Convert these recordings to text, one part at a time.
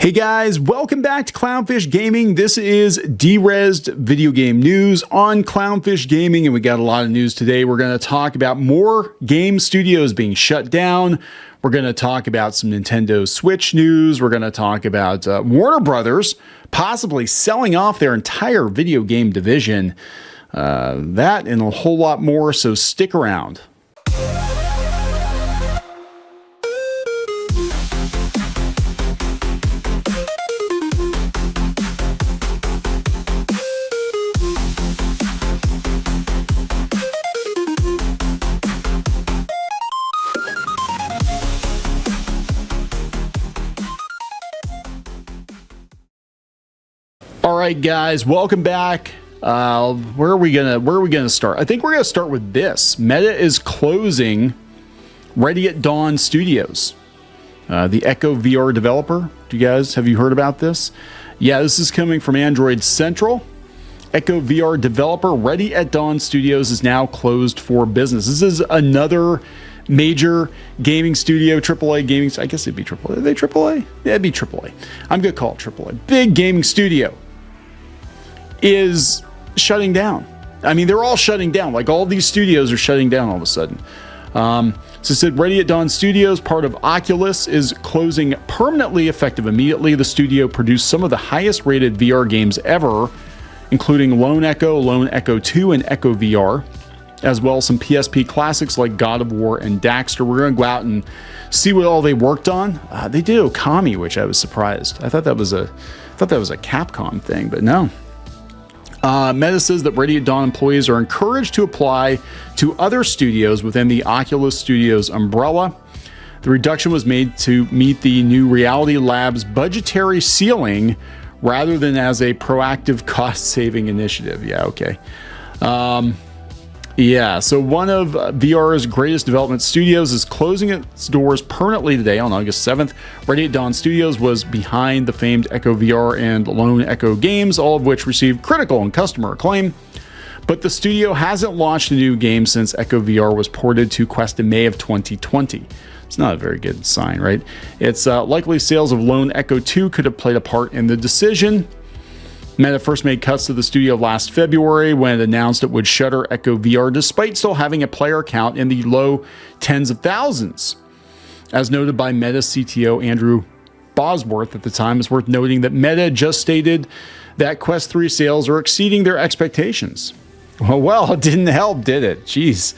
Hey guys, welcome back to Clownfish Gaming. This is de-resed video game news on Clownfish Gaming, and we got a lot of news today. We're going to talk about more game studios being shut down. We're going to talk about some Nintendo Switch news. We're going to talk about Warner Brothers possibly selling off their entire video game division. That and a whole lot more, so stick around. All right, guys, welcome back. Where are we gonna start? I think we're gonna start with this. Meta is closing Ready at Dawn Studios, the Echo VR developer. Have you heard about this? Yeah, this is coming from Android Central. Echo VR developer Ready at Dawn Studios is now closed for business. This is another major gaming studio, AAA gaming. I guess it'd be AAA. Are they AAA? Yeah, it'd be AAA. I'm gonna call it AAA. Big gaming studio is shutting down. I mean, they're all shutting down. Like, all these studios are shutting down all of a sudden. So it said Ready at Dawn Studios, part of Oculus, is closing permanently, effective immediately. The studio produced some of the highest rated VR games ever, including Lone Echo 2, and Echo VR, as well as some PSP classics like God of War and Daxter. We're going to go out and see what all they worked on. They did Okami, which I was surprised. I thought that was a Capcom thing, but no. Meta says that Ready at Dawn employees are encouraged to apply to other studios within the Oculus Studios umbrella. The reduction was made to meet the new Reality Labs budgetary ceiling rather than as a proactive cost-saving initiative. Yeah, okay. Yeah, so one of VR's greatest development studios is closing its doors permanently today on August 7th. Ready at Dawn Studios was behind the famed Echo VR and Lone Echo games, all of which received critical and customer acclaim. But the studio hasn't launched a new game since Echo VR was ported to Quest in May of 2020. It's not a very good sign, right? It's likely sales of Lone Echo 2 could have played a part in the decision. Meta first made cuts to the studio last February when it announced it would shutter Echo VR despite still having a player count in the low tens of thousands. As noted by Meta CTO Andrew Bosworth at the time, it's worth noting that Meta just stated that Quest 3 sales are exceeding their expectations. Well, it didn't help, did it? Jeez.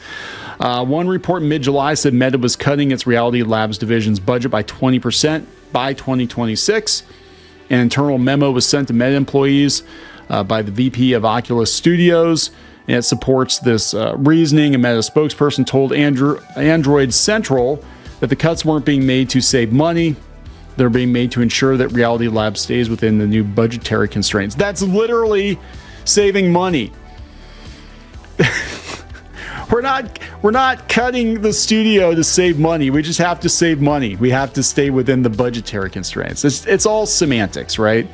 One report in mid-July said Meta was cutting its Reality Labs division's budget by 20% by 2026. An internal memo was sent to Meta employees by the VP of Oculus Studios, and it supports this reasoning. A Meta spokesperson told Android Central that the cuts weren't being made to save money. They're being made to ensure that Reality Labs stays within the new budgetary constraints. That's literally saving money. We're not cutting the studio to save money. We just have to save money. We have to stay within the budgetary constraints. It's all semantics, right?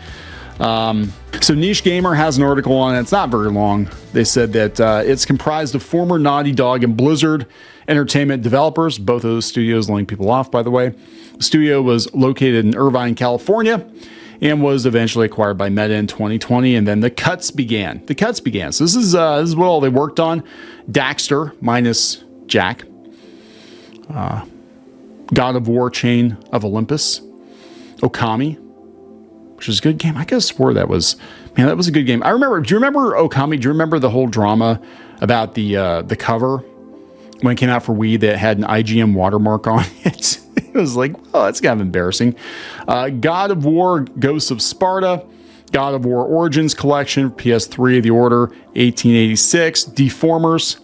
So Niche Gamer has an article on it. It's not very long. They said that it's comprised of former Naughty Dog and Blizzard Entertainment developers. Both of those studios laying people off, by the way. The studio was located in Irvine, California, and was eventually acquired by Meta in 2020, and then the cuts began. So this is what all they worked on. Daxter, minus Jack. God of War, Chain of Olympus. Okami, which is a good game. I could have swore that was a good game. Do you remember Okami? Do you remember the whole drama about the cover when it came out for Wii that had an IGN watermark on it? It was like, well, that's kind of embarrassing. God of War, Ghosts of Sparta, God of War Origins Collection, PS3, The Order, 1886, Deformers.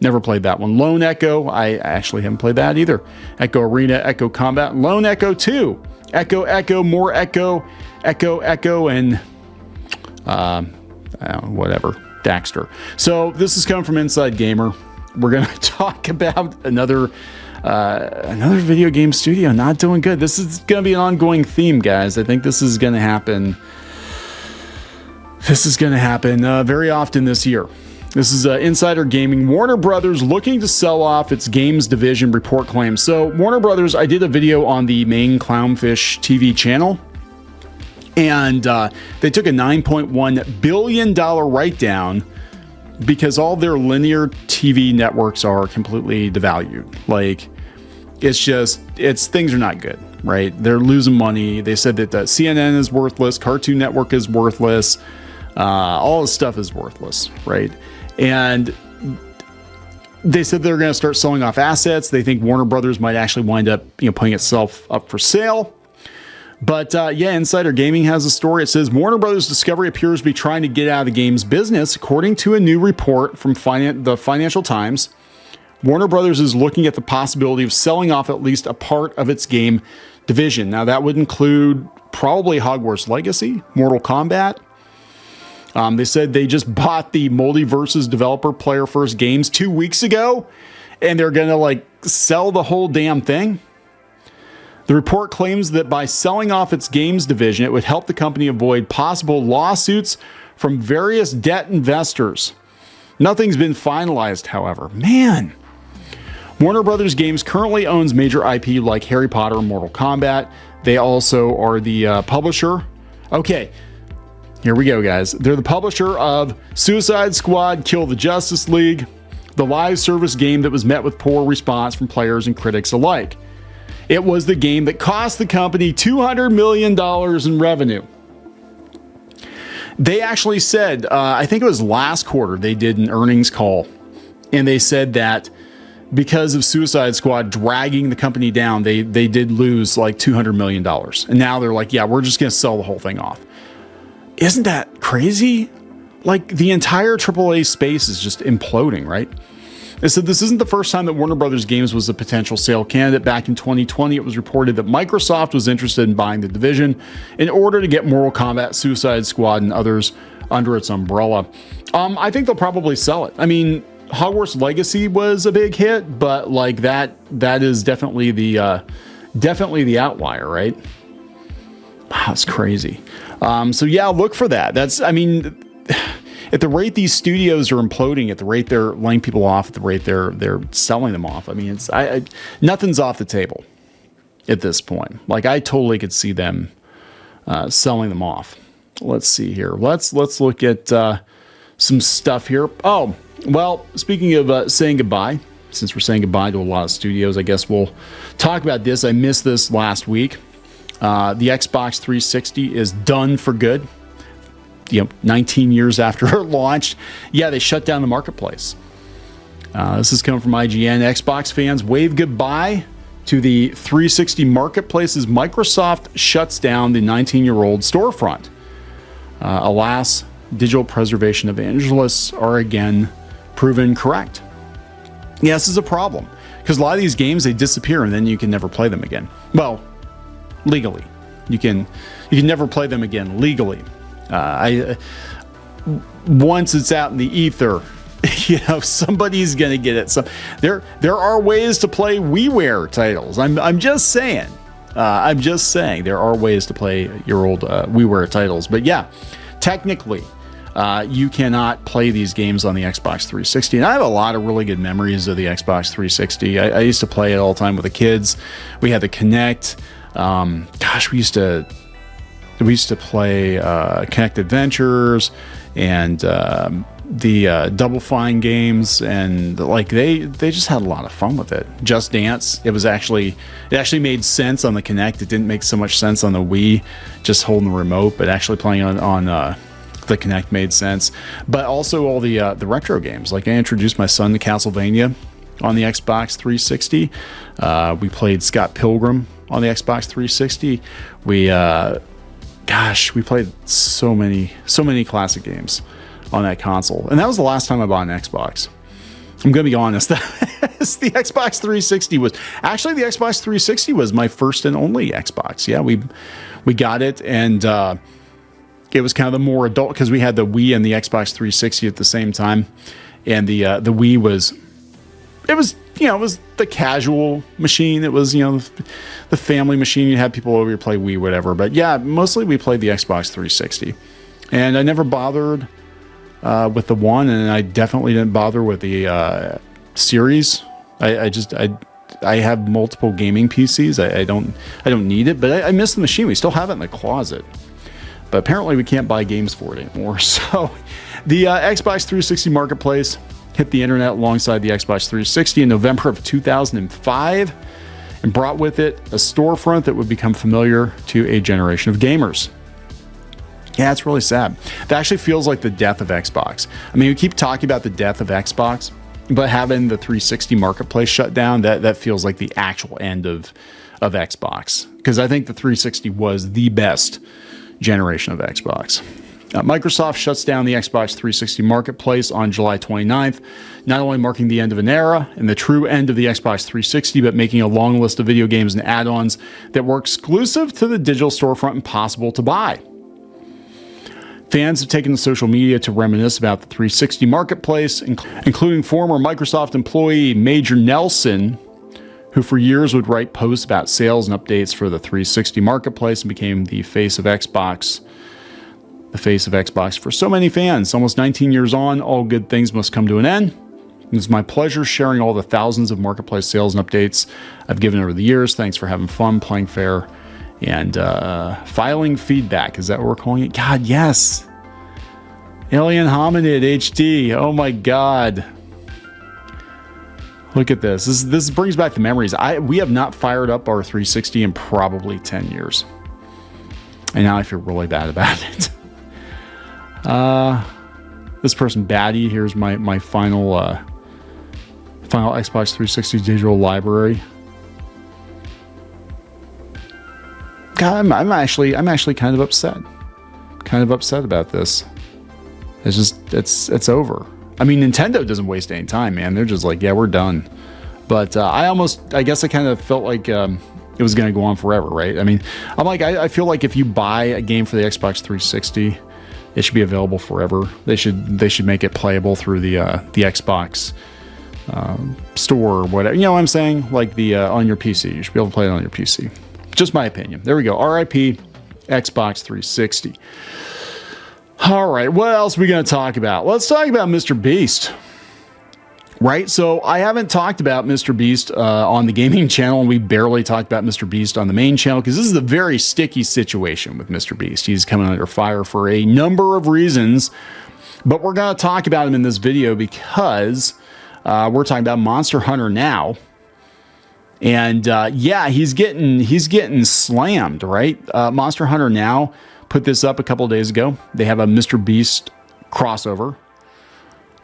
Never played that one. Lone Echo, I actually haven't played that either. Echo Arena, Echo Combat, Lone Echo 2, Echo, more Echo, and whatever, Daxter. So this is coming from Inside Gamer. We're going to talk about another video game studio not doing good. This is going to be an ongoing theme, guys. I think this is going to happen. Very often this year. This is Insider Gaming. Warner Brothers looking to sell off its games division, report claims. So Warner Brothers, I did a video on the main Clownfish TV channel And they took a $9.1 billion write-down because all their linear TV networks are completely devalued. Like, things are not good, right? They're losing money. They said that CNN is worthless, Cartoon Network is worthless, all this stuff is worthless, right? And they said they're going to start selling off assets. They think Warner Brothers might actually wind up, putting itself up for sale. But Insider Gaming has a story. It says Warner Brothers Discovery appears to be trying to get out of the games business. According to a new report from the Financial Times, Warner Brothers is looking at the possibility of selling off at least a part of its game division. Now, that would include probably Hogwarts Legacy, Mortal Kombat. They said they just bought the Multiverses developer Player First Games 2 weeks ago, and they're going to sell the whole damn thing. The report claims that by selling off its games division, it would help the company avoid possible lawsuits from various debt investors. Nothing's been finalized, however. Man. Warner Brothers Games currently owns major IP like Harry Potter and Mortal Kombat. They also are the publisher. Okay, here we go, guys. They're the publisher of Suicide Squad, Kill the Justice League, the live service game that was met with poor response from players and critics alike. It was the game that cost the company $200 million in revenue. They actually said, I think it was last quarter, they did an earnings call, and they said that because of Suicide Squad dragging the company down, they did lose like $200 million. And now they're like, yeah, we're just going to sell the whole thing off. Isn't that crazy? Like, the entire AAA space is just imploding, right? They said this isn't the first time that Warner Brothers Games was a potential sale candidate. Back in 2020, it was reported that Microsoft was interested in buying the division in order to get Mortal Kombat, Suicide Squad, and others under its umbrella. I think they'll probably sell it. I mean, Hogwarts Legacy was a big hit, but like that is definitely the outlier, right? Wow, that's crazy. So yeah, look for that. At the rate these studios are imploding, at the rate they're laying people off, at the rate they're selling them off, I mean, nothing's off the table at this point. Like, I totally could see them selling them off. Let's see here. Let's look at some stuff here. Oh, well, speaking of saying goodbye, since we're saying goodbye to a lot of studios, I guess we'll talk about this. I missed this last week. The Xbox 360 is done for good. 19 years after it launched. Yeah, they shut down the marketplace. This is coming from IGN. Xbox fans wave goodbye to the 360 marketplace as Microsoft shuts down the 19-year-old storefront. Alas, digital preservation evangelists are again proven correct. Yeah, this is a problem because a lot of these games, they disappear and then you can never play them again. Well, legally, you can never play them again legally. Once it's out in the ether, somebody's gonna get it. So there are ways to play WiiWare titles. I'm just saying. There are ways to play your old WiiWare titles. But yeah, technically, you cannot play these games on the Xbox 360. And I have a lot of really good memories of the Xbox 360. I used to play it all the time with the kids. We had the Kinect. We used to play Kinect Adventures and the Double Fine games, and like they just had a lot of fun with it. Just Dance, it actually made sense on the Kinect. It didn't make so much sense on the Wii, just holding the remote, but actually playing on the Kinect made sense. But also all the retro games. Like, I introduced my son to Castlevania on the Xbox 360. We played Scott Pilgrim on the Xbox 360. We played so many classic games on that console. And that was the last time I bought an Xbox. I'm going to be honest. The Xbox 360 was... Actually, the Xbox 360 was my first and only Xbox. Yeah, we got it, and it was kind of the more adult... Because we had the Wii and the Xbox 360 at the same time. And the Wii was... It was the casual machine. It was, the family machine. You had people over, you play Wii, whatever. But yeah, mostly we played the Xbox 360. And I never bothered with the one, and I definitely didn't bother with the series. I have multiple gaming PCs. I don't need it, but I miss the machine. We still have it in the closet. but apparently we can't buy games for it anymore. So the Xbox 360 marketplace hit the internet alongside the Xbox 360 in November of 2005 and brought with it a storefront that would become familiar to a generation of gamers. Yeah, it's really sad. That actually feels like the death of Xbox. I mean, we keep talking about the death of Xbox, but having the 360 marketplace shut down, that feels like the actual end of Xbox. Because I think the 360 was the best generation of Xbox. Microsoft shuts down the Xbox 360 marketplace on July 29th, not only marking the end of an era and the true end of the Xbox 360, but making a long list of video games and add-ons that were exclusive to the digital storefront impossible to buy. Fans have taken to social media to reminisce about the 360 marketplace, including former Microsoft employee Major Nelson, who for years would write posts about sales and updates for the 360 marketplace and became the face of Xbox. The face of Xbox for so many fans. Almost 19 years on, all good things must come to an end. It's my pleasure sharing all the thousands of marketplace sales and updates I've given over the years. Thanks for having fun, playing fair, and filing feedback. Is that what we're calling it? God, yes. Alien Hominid HD. Oh my God. Look at this. This brings back the memories. We have not fired up our 360 in probably 10 years. And now I feel really bad about it. This person, Batty, here's my final Xbox 360 digital library. God, I'm actually kind of upset. Kind of upset about this. It's just, it's over. I mean, Nintendo doesn't waste any time, man. They're just like, yeah, we're done. But I guess I kind of felt like it was going to go on forever, right? I mean, I'm like, I feel like if you buy a game for the Xbox 360, it should be available forever. They should make it playable through the Xbox store or whatever. You know what I'm saying? Like the on your PC. You should be able to play it on your PC. Just my opinion. There we go. RIP Xbox 360. All right, what else are we going to talk about? Let's talk about MrBeast. Right, so I haven't talked about MrBeast on the gaming channel, and we barely talked about MrBeast on the main channel because this is a very sticky situation with MrBeast. He's coming under fire for a number of reasons, but we're going to talk about him in this video because we're talking about Monster Hunter now. And yeah, he's getting slammed, right? Monster Hunter Now put this up a couple of days ago. They have a MrBeast crossover.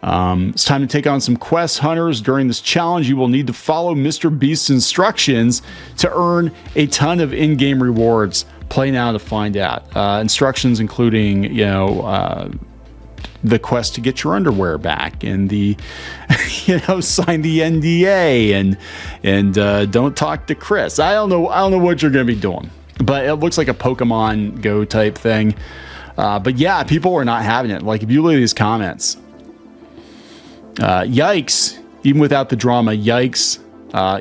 It's time to take on some quest hunters. During this challenge, you will need to follow MrBeast's instructions to earn a ton of in-game rewards. Play now to find out. Instructions including, you know, the quest to get your underwear back and the, you know, sign the NDA and don't talk to Chris. I don't know what you're going to be doing, but it looks like a Pokemon Go type thing. But yeah, people are not having it. Like if you look at these comments, yikes, even without the drama, yikes.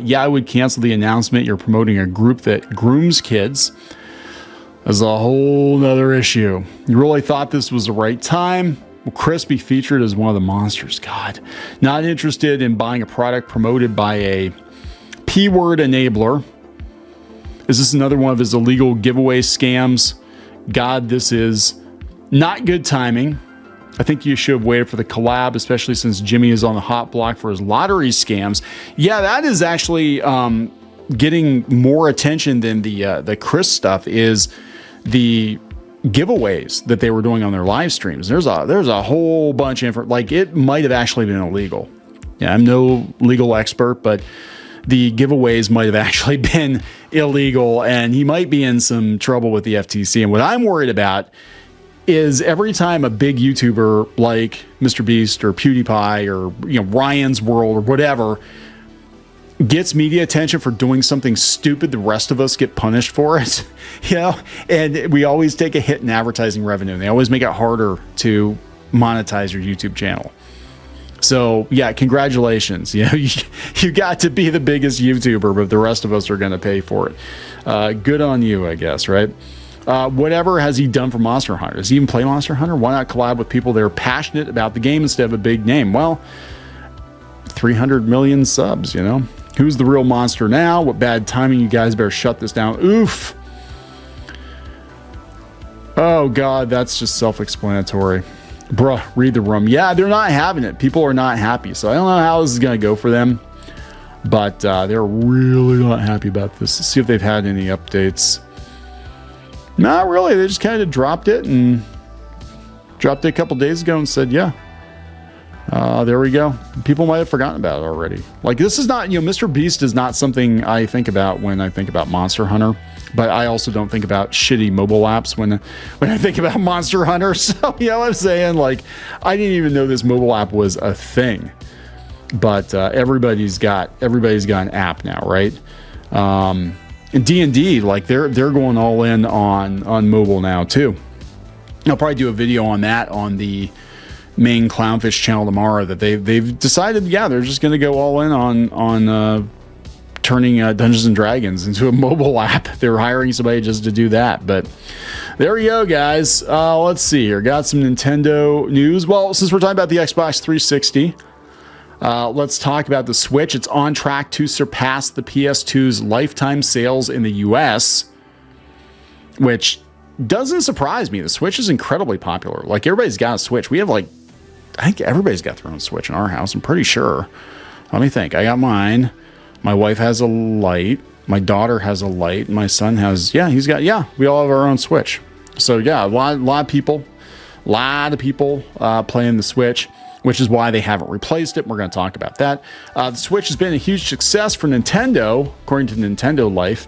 Yeah, I would cancel the announcement. You're promoting a group that grooms kids. That's a whole nother issue. You really thought this was the right time? Will Chris be featured as one of the monsters? God, not interested in buying a product promoted by a P-word enabler. Is this another one of his illegal giveaway scams? God, this is not good timing. I think you should have waited for the collab, especially since Jimmy is on the hot block for his lottery scams. Yeah, that is actually getting more attention than the Chris stuff is the giveaways that they were doing on their live streams. There's a whole bunch of like it might have actually been illegal. Yeah, I'm no legal expert, but the giveaways might have actually been illegal, and he might be in some trouble with the FTC. And what I'm worried about is every time a big YouTuber like MrBeast or PewDiePie or, you know, Ryan's World or whatever gets media attention for doing something stupid, the rest of us get punished for it, you know, and we always take a hit in advertising revenue. And they always make it harder to monetize your YouTube channel. So yeah, congratulations. You know, you got to be the biggest YouTuber, but the rest of us are going to pay for it. Good on you, I guess, right? Whatever has he done for Monster Hunter? Does he even play Monster Hunter? Why not collab with people that are passionate about the game instead of a big name? Well, 300 million subs, you know? Who's the real monster now? What bad timing. You guys better shut this down. Oof. Oh, God, that's just self-explanatory. Bruh, read the room. Yeah, they're not having it. People are not happy. So I don't know how this is going to go for them. But they're really not happy about this. Let's see if they've had any updates. Not really. They just kind of dropped it a couple days ago and said, yeah. There we go. People might have forgotten about it already. Like, this is not, MrBeast is not something I think about when I think about Monster Hunter. But I also don't think about shitty mobile apps when I think about Monster Hunter. So, you know what I'm saying? Like, I didn't even know this mobile app was a thing. But everybody's got an app now, right? And D&D, like they're going all in on mobile now too. I'll probably do a video on that on the main Clownfish channel tomorrow. That they've decided, yeah, they're just going to go all in on turning Dungeons and Dragons into a mobile app. They're hiring somebody just to do that. But there you go, guys. Let's see here. Got some Nintendo news. Well, since we're talking about the Xbox 360. Let's talk about the Switch. It's on track to surpass the PS2's lifetime sales in the US, which doesn't surprise me. The Switch is incredibly popular. Like, everybody's got a Switch. We have, like, I think everybody's got their own Switch in our house. I'm pretty sure. Let me think. I got mine. My wife has a Lite. My daughter has a Lite. My son has, we all have our own Switch. So, yeah, a lot of people playing the Switch, which is why they haven't replaced it. We're going to talk about that. The Switch has been a huge success for Nintendo, according to Nintendo Life.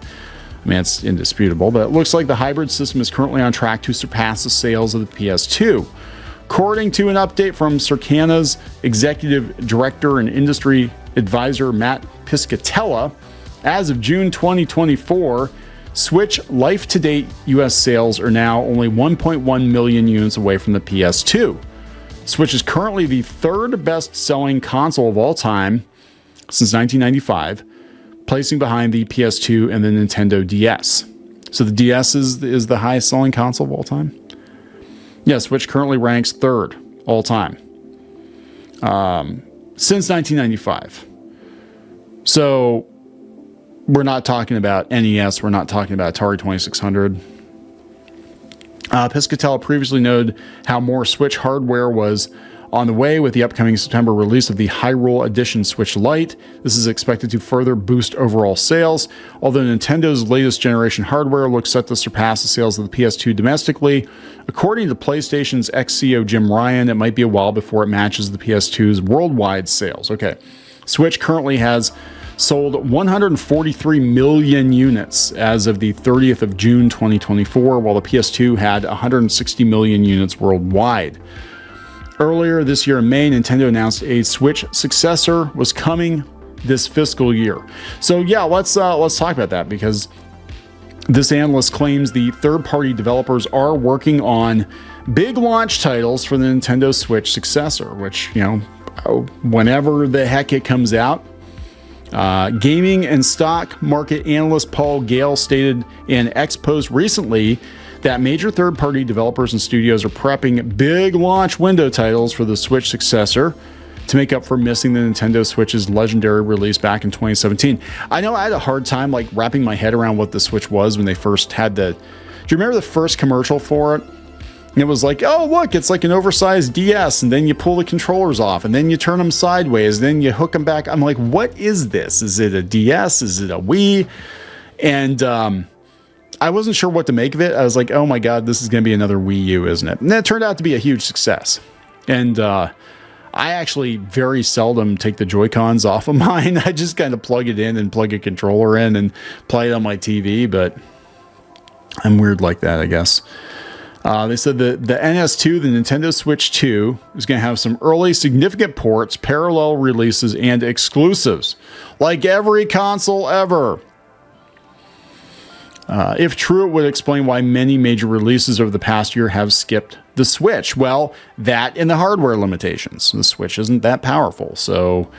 I mean, it's indisputable, but it looks like the hybrid system is currently on track to surpass the sales of the PS2. According to an update from Circana's executive director and industry advisor, Matt Piscatella, as of June 2024, Switch life-to-date US sales are now only 1.1 million units away from the PS2. Switch is currently the third best-selling console of all time since 1995, placing behind the PS2 and the Nintendo DS. So the DS is the highest-selling console of all time? Yeah, Switch currently ranks third all time since 1995. So we're not talking about NES. We're not talking about Atari 2600. Piscatella previously noted how more Switch hardware was on the way with the upcoming September release of the Hyrule Edition Switch Lite. This is expected to further boost overall sales, although Nintendo's latest generation hardware looks set to surpass the sales of the PS2 domestically. According to PlayStation's ex-CEO Jim Ryan, it might be a while before it matches the PS2's worldwide sales. Okay, Switch currently has sold 143 million units as of the 30th of June 2024, while the PS2 had 160 million units worldwide. Earlier this year in May, Nintendo announced a Switch successor was coming this fiscal year. So yeah, let's talk about that, because this analyst claims the third-party developers are working on big launch titles for the Nintendo Switch successor, which, whenever the heck it comes out. Gaming and stock market analyst Paul Gale stated in X post recently that major third-party developers and studios are prepping big launch window titles for the Switch successor to make up for missing the Nintendo Switch's legendary release back in 2017. I know I had a hard time wrapping my head around what the Switch was when they first had do you remember the first commercial for it? And it was like, oh, look, it's like an oversized DS, and then you pull the controllers off, and then you turn them sideways, and then you hook them back. I'm like, what is this? Is it a DS? Is it a Wii? And I wasn't sure what to make of it. I was like, oh my God, this is going to be another Wii U, isn't it? And that turned out to be a huge success. And I actually very seldom take the Joy-Cons off of mine. I just kind of plug it in and plug a controller in and play it on my TV, but I'm weird like that, I guess. They said the NS2, the Nintendo Switch 2, is going to have some early significant ports, parallel releases, and exclusives, like every console ever. If true, it would explain why many major releases over the past year have skipped the Switch. Well, that and the hardware limitations. The Switch isn't that powerful. So,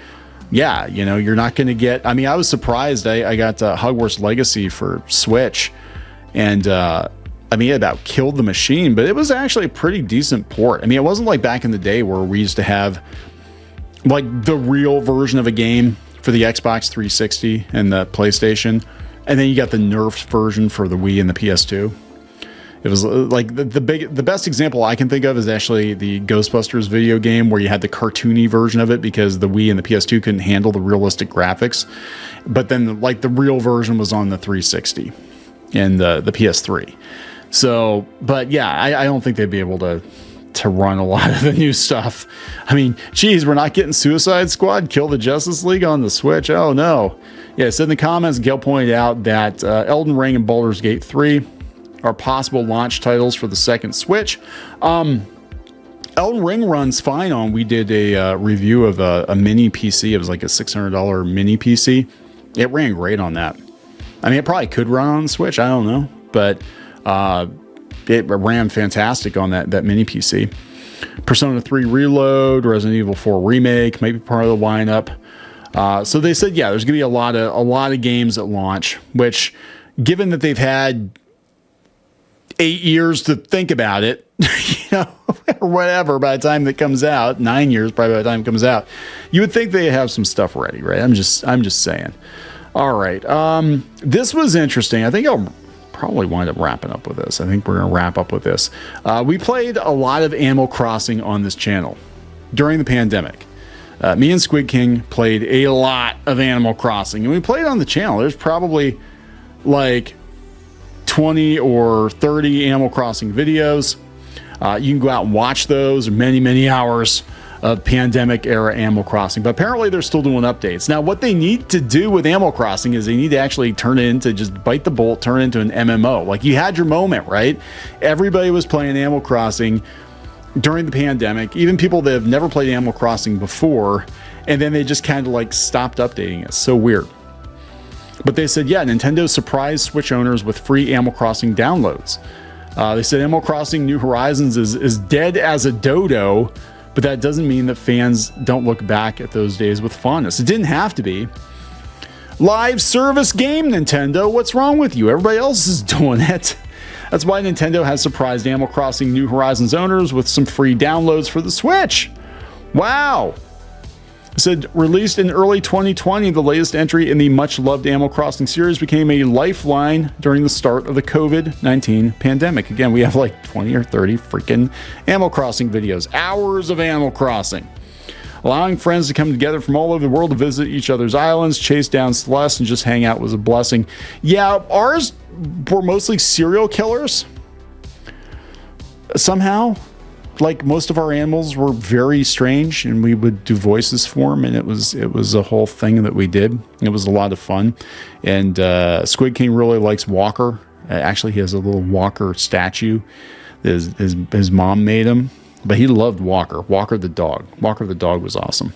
yeah, you're not going to get... I mean, I was surprised. I got Hogwarts Legacy for Switch, and... it about killed the machine, but it was actually a pretty decent port. I mean, it wasn't like back in the day where we used to have the real version of a game for the Xbox 360 and the PlayStation, and then you got the nerfed version for the Wii and the PS2. It was like the best example I can think of is actually the Ghostbusters video game, where you had the cartoony version of it because the Wii and the PS2 couldn't handle the realistic graphics. But then like the real version was on the 360 and the PS3. So, but yeah, I don't think they'd be able to run a lot of the new stuff. I mean, geez, we're not getting Suicide Squad, Kill the Justice League on the Switch. Oh no. Yeah, so in the comments, Gail pointed out that Elden Ring and Baldur's Gate 3 are possible launch titles for the second Switch. Elden Ring runs fine on. We did a review of a mini PC. It was like a $600 mini PC. It ran great on that. I mean, it probably could run on the Switch. I don't know, but it ran fantastic on that mini PC. Persona 3 Reload, Resident Evil 4 Remake, maybe part of the lineup. So they said, yeah, there's gonna be a lot of games at launch. Which, given that they've had 8 years to think about it, or whatever, by the time that comes out, 9 years probably by the time it comes out, you would think they have some stuff ready, right? I'm just saying. All right, this was interesting. I think I'll probably wind up wrapping up with this. I think we're gonna wrap up with this. We played a lot of Animal Crossing on this channel during the pandemic. Me and Squid King played a lot of Animal Crossing, and we played on the channel. There's probably like 20 or 30 Animal Crossing videos. You can go out and watch those. Many hours of pandemic era Animal Crossing, but apparently they're still doing updates. Now, what they need to do with Animal Crossing is they need to actually turn it into, just bite the bullet, turn it into an MMO. Like, you had your moment, right? Everybody was playing Animal Crossing during the pandemic, even people that have never played Animal Crossing before, and then they just kind of like stopped updating it. So weird. But they said, yeah, Nintendo surprised Switch owners with free Animal Crossing downloads. They said Animal Crossing New Horizons is dead as a dodo, but that doesn't mean that fans don't look back at those days with fondness. It didn't have to be. Live service game, Nintendo. What's wrong with you? Everybody else is doing it. That's why Nintendo has surprised Animal Crossing New Horizons owners with some free downloads for the Switch. Wow. It said, released in early 2020, the latest entry in the much-loved Animal Crossing series became a lifeline during the start of the COVID-19 pandemic. Again, we have like 20 or 30 freaking Animal Crossing videos. Hours of Animal Crossing. Allowing friends to come together from all over the world to visit each other's islands, chase down Celeste, and just hang out was a blessing. Yeah, ours were mostly serial killers. Somehow. Like, most of our animals were very strange, and we would do voices for them, and it was a whole thing that we did. It was a lot of fun. And Squid King really likes Walker. Actually, he has a little Walker statue. His mom made him, but he loved Walker. Walker the dog. Walker the dog was awesome.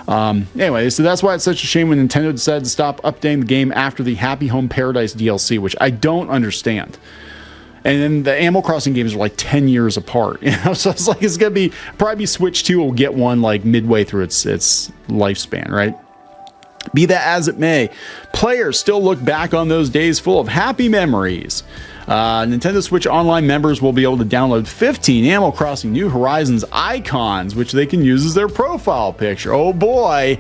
Anyway, so that's why it's such a shame when Nintendo decided to stop updating the game after the Happy Home Paradise DLC, which I don't understand. And then the Animal Crossing games are like 10 years apart. So it's like, it's going to probably Switch 2 will get one like midway through its lifespan, right? Be that as it may, players still look back on those days full of happy memories. Nintendo Switch Online members will be able to download 15 Animal Crossing New Horizons icons, which they can use as their profile picture. Oh boy,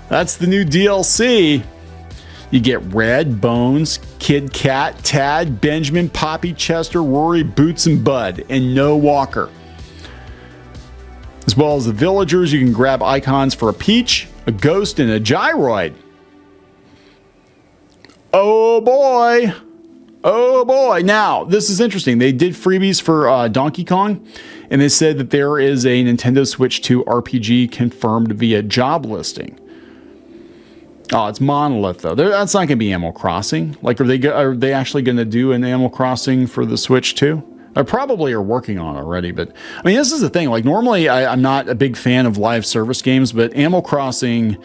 that's the new DLC. You get Red, Bones, Kid Cat, Tad, Benjamin, Poppy, Chester, Rory, Boots, and Bud, and no Walker. As well as the villagers, you can grab icons for a Peach, a Ghost, and a Gyroid. Oh boy! Oh boy! Now, this is interesting. They did freebies for Donkey Kong, and they said that there is a Nintendo Switch 2 RPG confirmed via job listing. Oh, it's Monolith though. That's not going to be Animal Crossing. Like, are they actually going to do an Animal Crossing for the Switch too? I probably are working on it already. But I mean, this is the thing. Like, normally I'm not a big fan of live service games, but Animal Crossing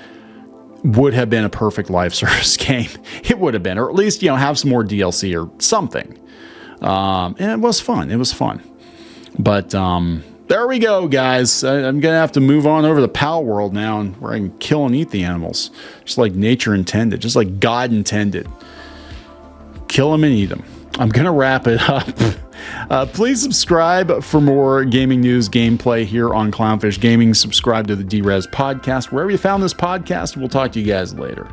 would have been a perfect live service game. It would have been, or at least, have some more DLC or something. And it was fun. It was fun. But there we go, guys. I'm going to have to move on over to the PAL world now, and where I can kill and eat the animals. Just like nature intended. Just like God intended. Kill them and eat them. I'm going to wrap it up. Please subscribe for more gaming news, gameplay here on Clownfish Gaming. Subscribe to the D-Res podcast, wherever you found this podcast. We'll talk to you guys later.